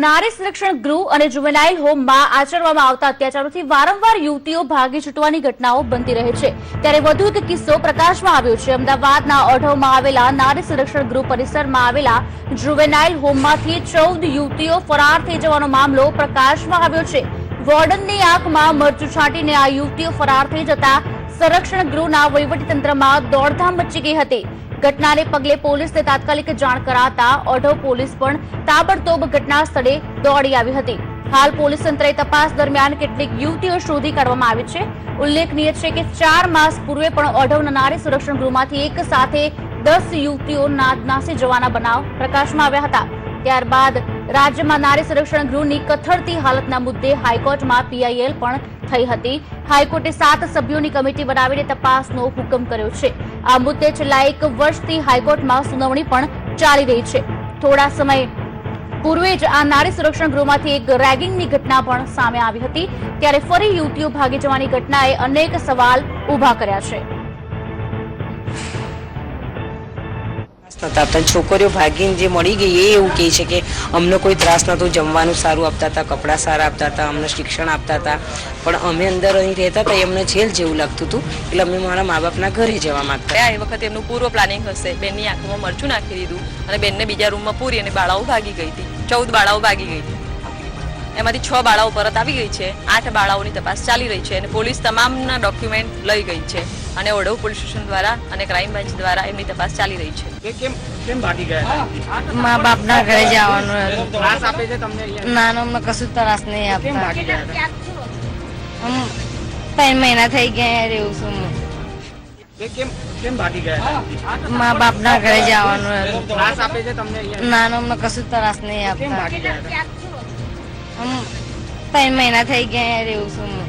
નારી સંરક્ષણ ગૃહ અને જુવેનાઇલ હોમમાં આચરવામાં આવતા અત્યાચારોથી વારંવાર યુવતીઓ ભાગી છૂટવાની ઘટનાઓ બનતી રહે છે। ત્યારે વધુ એક કિસ્સો પ્રકાશમાં આવ્યો છે। અમદાવાદના ઓઢવમાં આવેલા નારી સંરક્ષણ ગૃહ પરિસરમાં આવેલા જુવેનાઇલ હોમમાંથી 14 યુવતીઓ ફરાર થઈ જવાનો મામલો પ્રકાશમાં આવ્યો છે। વોર્ડનની આંખમાં મરચું છાંટીને આ યુવતીઓ ફરાર થઈ જતા સંરક્ષણ ગૃહના વહીવટીતંત્રમાં દોડધામ મચી ગઈ હતી। ઘટનાને પગલે પોલીસને તાત્કાલિક જાણ કરાતા ઓઢવ પોલીસ પણ તાબડતોબ ઘટના સ્થળે દોડી આવી હતી। હાલ પોલીસ તંત્રે તપાસ દરમિયાન કેટલીક યુવતીઓ શોધી કાઢવામાં આવી છે। ઉલ્લેખનીય છે કે 4 માસ પૂર્વે પણ ઓઢવના નારી સંરક્ષણ ગૃહમાંથી એક સાથે 10 યુવતીઓ નાસી જવાના બનાવ પ્રકાશમાં આવ્યા હતા। ત્યારબાદ રાજ્યમાં નારી સંરક્ષણ ગૃહની કથળતી હાલતના મુદ્દે હાઈકોર્ટમાં પીઆઈએલ પણ થઈ હતી। હાઈકોર્ટે 7 સભ્યોની કમિટી બનાવીને તપાસનો હુકમ કર્યો છે। આ મુદ્દે છેલ્લા 1 વર્ષથી હાઈકોર્ટમાં સુનાવણી પણ ચાલી રહી છે। થોડા સમય પૂર્વે જ આ નારી સંરક્ષણ ગૃહમાંથી એક રેગિંગની ઘટના પણ સામે આવી હતી। ત્યારે ફરી યુવતીઓ ભાગી જવાની ઘટનાએ અનેક સવાલ ઉભા કર્યા છે। છોકરીઓ ભાગીને જે મળી ગઈ એ એવું કહે છે કે અમને કોઈ ત્રાસ નહોતો, જમવાનું સારું આપતા હતા, કપડાં સારા આપતા હતા, અમને શિક્ષણ આપતા હતા, પણ અમે અંદર અહીં રહેતા હતા એમને જેલ જેવું લાગતું હતું, એટલે અમે મારા મા બાપના ઘરે જવા માંગતા। એ વખતે એમનું પૂર્વ પ્લાનિંગ હશે, બેનની આંખમાં મરચું નાખી દીધું અને બેનને બીજા રૂમમાં પૂરી અને બાળાઓ ભાગી ગઈ હતી। 14 બાળાઓ ભાગી ગઈ હતી, એમાંથી 6 બાળાઓ પરત આવી ગઈ છે। 8 બાળાઓની તપાસ ચાલી રહી છે અને પોલીસ તમામના ડોક્યુમેન્ટ લઈ ગઈ છે અને ઓઢવ પોલીસ સ્ટેશન દ્વારા અને ક્રાઇમ બ્રાન્ચ દ્વારા એમની તપાસ ચાલી રહી છે। કેમ ભાગી ગયા? મા બાપના ઘરે જવાનું હતું। ત્રાસ આપે છે તમને અહીંયા? નાનો અમને કશું ત્રાસ નહીં કેમ આપતા। ભાગી ગયા? 3 મહિના થઈ ગયા રહેવું છું હું। કેમ ભાગી ગયા? મા બાપના ઘરે જવાનું હતું। ત્રાસ આપે છે તમને અહીંયા? નાનો અમને કશું ત્રાસ નહીં કેમ આપતા। ભાગી ગયા? 3 મહિના થઈ ગયા રહેવું છું હું।